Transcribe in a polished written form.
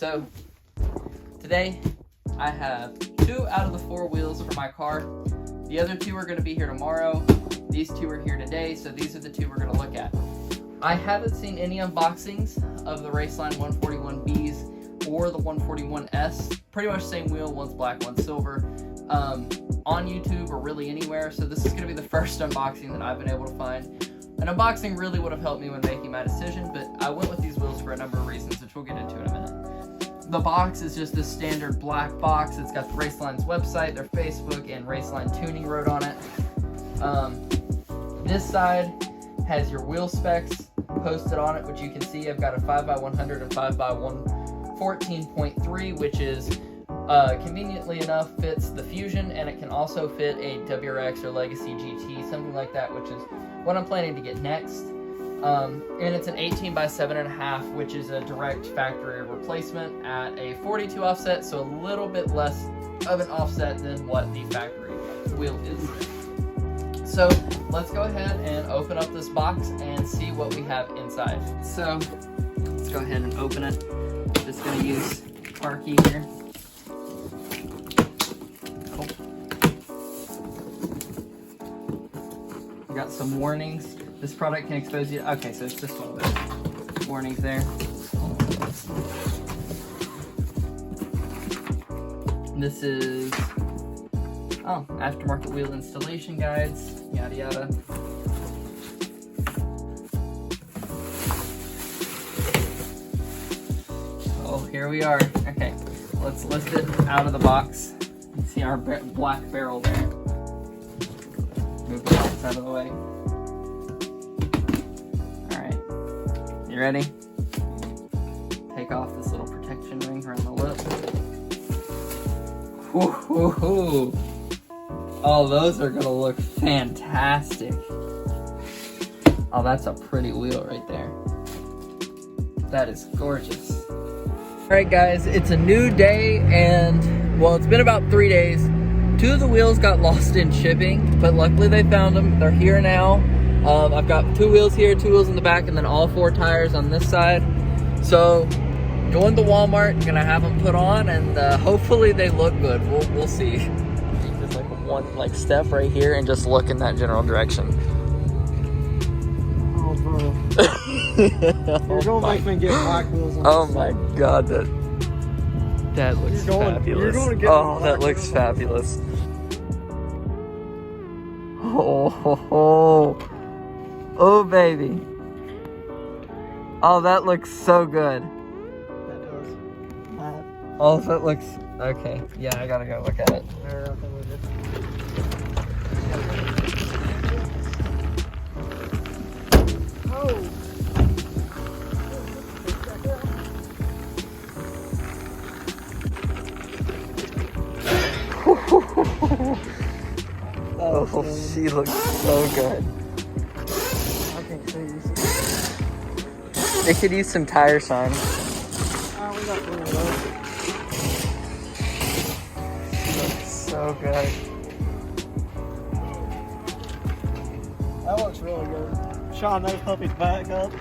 So today I have 2 out of the 4 wheels for my car. The other 2 are going to be here tomorrow. These 2 are here today, so these are the 2 we're going to look at. I haven't seen any unboxings of the Raceline 141Bs or the 141S. Pretty much same wheel, one's black, one's silver, on YouTube or really anywhere. So this is going to be the first unboxing that I've been able to find. An unboxing really would have helped me when making my decision, but I went with these wheels for a number of reasons, which we'll get into in a minute. The box is just a standard black box. It's got the Raceline's website, their Facebook, and Raceline Tuning wrote on it. This side has your wheel specs posted on it, which you can see I've got a 5x100 and 5x114.3, which is conveniently enough fits the Fusion, and it can also fit a WRX or Legacy GT, something like that, which is what I'm planning to get next. And it's an 18x7.5, which is a direct factory replacement at a 42 offset, so a little bit less of an offset than what the factory wheel is. So let's go ahead and open up this box and see what we have inside. So let's go ahead and open it. I'm just gonna use our key here. Cool. We got some warnings. This product can expose you. Okay, so it's just one of those warnings there. This is aftermarket wheel installation guides, yada yada. Oh, here we are. Okay, let's lift it out of the box. You can see our black barrel there. Move the box out of the way. Alright, you ready? Take off this little protection ring around the lip. Woo-hoo-hoo. Oh, those are gonna look fantastic. Oh, that's a pretty wheel right there. That is gorgeous. Alright guys, it's a new day, and well, it's been about 3 days. 2 of the wheels got lost in shipping, but luckily they found them. They're here now. I've got 2 wheels here, 2 wheels in the back, and then all 4 tires on this side. So going to Walmart, gonna have them put on, and hopefully they look good. We'll see. Just like one step right here and just look in that general direction. Oh, bro. You're gonna make me get black wheels on. Oh my god, that looks fabulous. Oh, that looks fabulous. Oh, baby. Oh, that looks so good. That does. Oh, that looks okay. Yeah, I gotta go look at it. Oh, she looks so good. I can't see you. It could use some tire shine. We got one of those. She looks so good. That looks really good. Sean, those puppies back up.